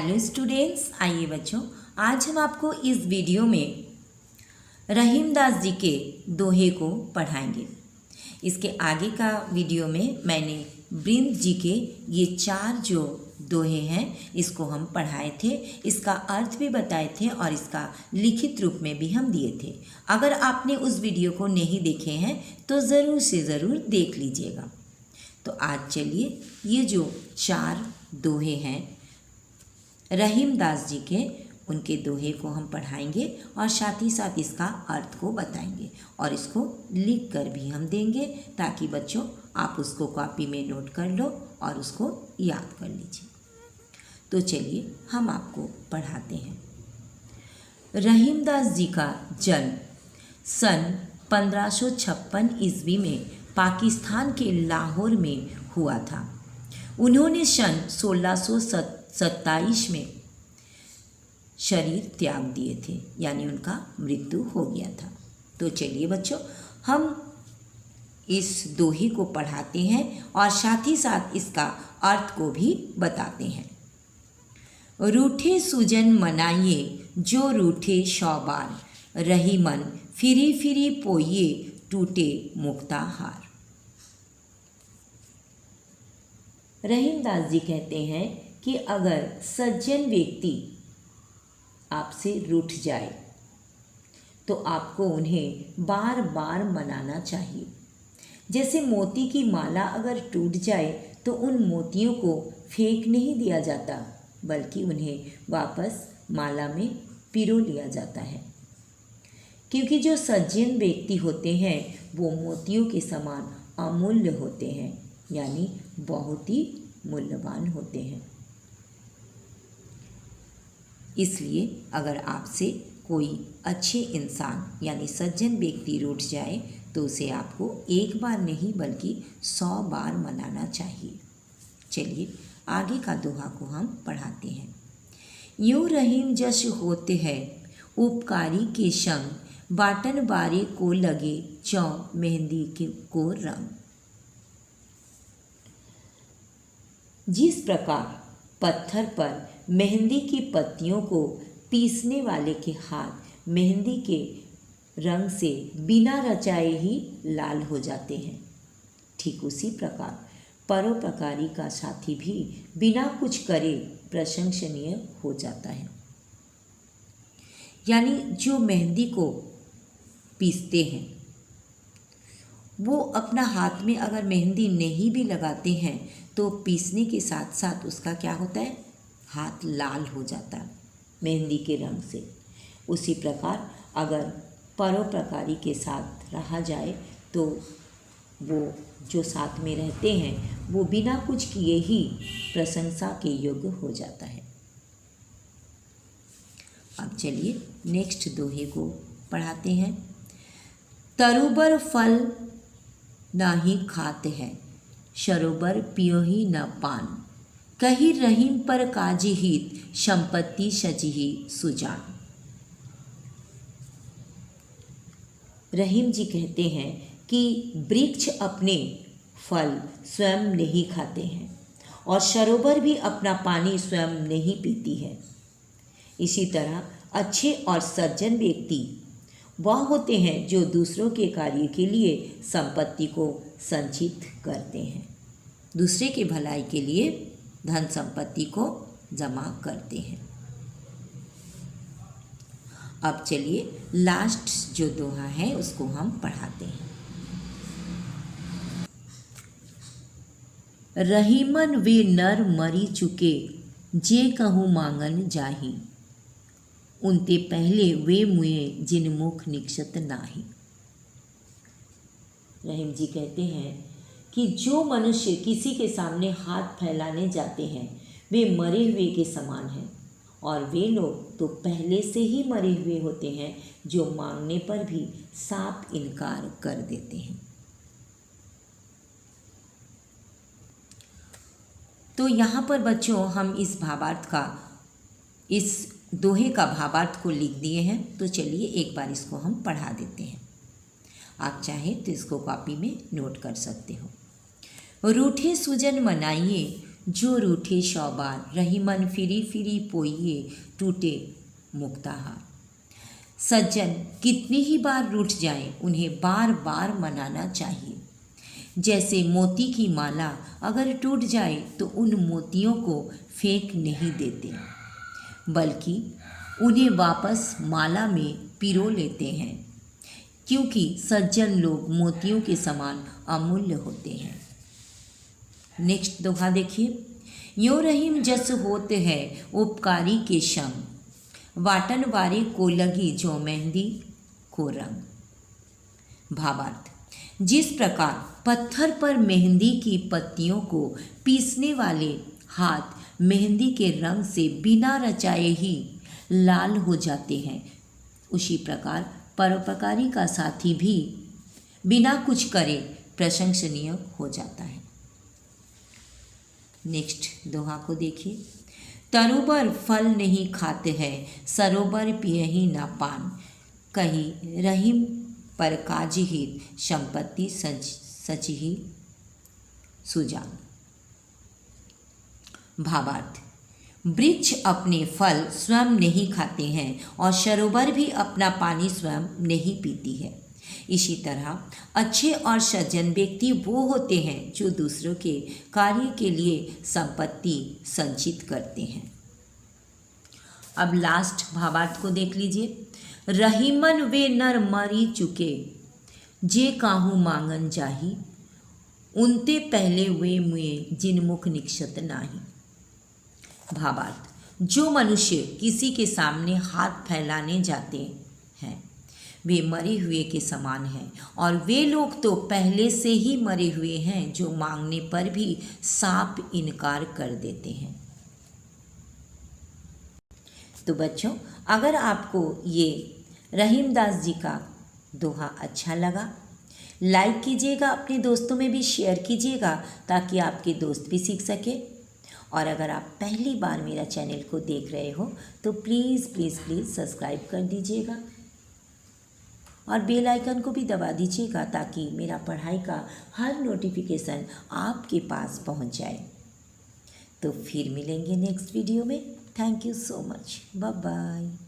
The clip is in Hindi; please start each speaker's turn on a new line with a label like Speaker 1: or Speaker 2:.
Speaker 1: हेलो स्टूडेंट्स, आइए बच्चों, आज हम आपको इस वीडियो में रहीमदास जी के दोहे को पढ़ाएंगे। इसके आगे का वीडियो में मैंने ब्रिंद जी के ये 4 जो दोहे हैं इसको हम पढ़ाए थे, इसका अर्थ भी बताए थे और इसका लिखित रूप में भी हम दिए थे। अगर आपने उस वीडियो को नहीं देखे हैं तो ज़रूर से ज़रूर देख लीजिएगा। तो आज चलिए ये जो 4 दोहे हैं रहीमदास जी के, उनके दोहे को हम पढ़ाएंगे और साथ ही साथ इसका अर्थ को बताएंगे और इसको लिख कर भी हम देंगे ताकि बच्चों आप उसको कॉपी में नोट कर लो और उसको याद कर लीजिए। तो चलिए हम आपको पढ़ाते हैं। रहीमदास जी का जन्म सन 1556 ईस्वी में पाकिस्तान के लाहौर में हुआ था। उन्होंने सन 1627 में शरीर त्याग दिए थे, यानी उनका मृत्यु हो गया था। तो चलिए बच्चों, हम इस दोहे को पढ़ाते हैं और साथ ही साथ इसका अर्थ को भी बताते हैं। रूठे सुजन मनाइए जो रूठे 100 बार, रही मन फिरी फिरी पोइए टूटे मुक्ता हार। रहीमदास जी कहते हैं कि अगर सज्जन व्यक्ति आपसे रूठ जाए तो आपको उन्हें बार बार मनाना चाहिए। जैसे मोती की माला अगर टूट जाए तो उन मोतियों को फेंक नहीं दिया जाता, बल्कि उन्हें वापस माला में पिरो लिया जाता है। क्योंकि जो सज्जन व्यक्ति होते हैं वो मोतियों के समान अमूल्य होते हैं, यानी बहुत ही मूल्यवान होते हैं। इसलिए अगर आपसे कोई अच्छे इंसान यानी सज्जन व्यक्ति रूठ जाए तो उसे आपको एक बार नहीं बल्कि 100 बार मनाना चाहिए। चलिए आगे का दोहा को हम पढ़ाते हैं। यूँ रहीम जश होते हैं उपकारी के संग, बाटन बारे को लगे चौ मेहंदी को रंग। जिस प्रकार पत्थर पर मेहंदी की पत्तियों को पीसने वाले के हाथ मेहंदी के रंग से बिना रचाए ही लाल हो जाते हैं, ठीक उसी प्रकार परोपकारी का साथी भी बिना कुछ करे प्रशंसनीय हो जाता है। यानी जो मेहंदी को पीसते हैं वो अपना हाथ में अगर मेहंदी नहीं भी लगाते हैं तो पीसने के साथ साथ उसका क्या होता है, हाथ लाल हो जाता है मेहंदी के रंग से। उसी प्रकार अगर परोपकारी के साथ रहा जाए तो वो जो साथ में रहते हैं वो बिना कुछ किए ही प्रशंसा के योग्य हो जाता है। अब चलिए नेक्स्ट दोहे को पढ़ाते हैं। तरुबर फल नाही खाते हैं, सरोबर पियो ही न पान, कही रहीम पर काजी हित, संपत्ति सजिही सुजान। रहीम जी कहते हैं कि वृक्ष अपने फल स्वयं नहीं खाते हैं और सरोवर भी अपना पानी स्वयं नहीं पीती है। इसी तरह अच्छे और सज्जन व्यक्ति वह होते हैं जो दूसरों के कार्य के लिए संपत्ति को संचित करते हैं, दूसरे के भलाई के लिए धन संपत्ति को जमा करते हैं। अब चलिए लास्ट जो दोहा है उसको हम पढ़ाते हैं। रहीमन वे नर मरी चुके, जे कहूँ मांगन जाही, उनते पहले वे मुए जिन मुख निक्षत नाही। रहीम जी कहते हैं कि जो मनुष्य किसी के सामने हाथ फैलाने जाते हैं वे मरे हुए के समान हैं, और वे लोग तो पहले से ही मरे हुए होते हैं जो मांगने पर भी साफ इनकार कर देते हैं। तो यहाँ पर बच्चों हम इस भावार्थ का, इस दोहे का भावार्थ को लिख दिए हैं। तो चलिए एक बार इसको हम पढ़ा देते हैं। आप चाहें तो इसको कॉपी में नोट कर सकते हो। रूठे सुजन मनाइए जो रूठे 100 बार, रही मन फिरी फिरी पोइए, टूटे मुक्ताहार। सज्जन कितनी ही बार रूठ जाएं, उन्हें बार बार मनाना चाहिए। जैसे मोती की माला अगर टूट जाए तो उन मोतियों को फेंक नहीं देते, बल्कि उन्हें वापस माला में पिरो लेते हैं, क्योंकि सज्जन लोग मोतियों के समान अमूल्य होते हैं। नेक्स्ट दोहा देखिए। यो रहीम जस होते है उपकारी के संग, वाटन वारे को लगी जो मेहंदी को रंग। भावार्थ, जिस प्रकार पत्थर पर मेहंदी की पत्तियों को पीसने वाले हाथ मेहंदी के रंग से बिना रचाए ही लाल हो जाते हैं, उसी प्रकार परोपकारी का साथी भी बिना कुछ करे प्रशंसनीय हो जाता है। नेक्स्ट दोहा को देखिए। तरोबर फल नहीं खाते हैं, सरोबर पिए ही ना पान, कही रहीम पर काज हित, संपत्ति सचही सुजान। भावार्थ, वृक्ष अपने फल स्वयं नहीं खाते हैं और सरोवर भी अपना पानी स्वयं नहीं पीती है। इसी तरह अच्छे और सज्जन व्यक्ति वो होते हैं जो दूसरों के कार्य के लिए संपत्ति संचित करते हैं। अब लास्ट भावार्थ को देख लीजिए। रहीमन वे नर मरी चुके, जे काहू मांगन जाही, उनते पहले वे मुए जिन मुख निक्षत नाही। भावार्थ, जो मनुष्य किसी के सामने हाथ फैलाने जाते हैं वे मरे हुए के समान हैं, और वे लोग तो पहले से ही मरे हुए हैं जो मांगने पर भी साफ इनकार कर देते हैं। तो बच्चों, अगर आपको ये रहीमदास जी का दोहा अच्छा लगा, लाइक कीजिएगा, अपने दोस्तों में भी शेयर कीजिएगा ताकि आपके दोस्त भी सीख सके। और अगर आप पहली बार मेरा चैनल को देख रहे हो तो प्लीज़ प्लीज़ प्लीज़ सब्सक्राइब कर दीजिएगा और बेल आइकन को भी दबा दीजिएगा ताकि मेरा पढ़ाई का हर नोटिफिकेशन आपके पास पहुंच जाए। तो फिर मिलेंगे नेक्स्ट वीडियो में। Thank you so much. Bye bye.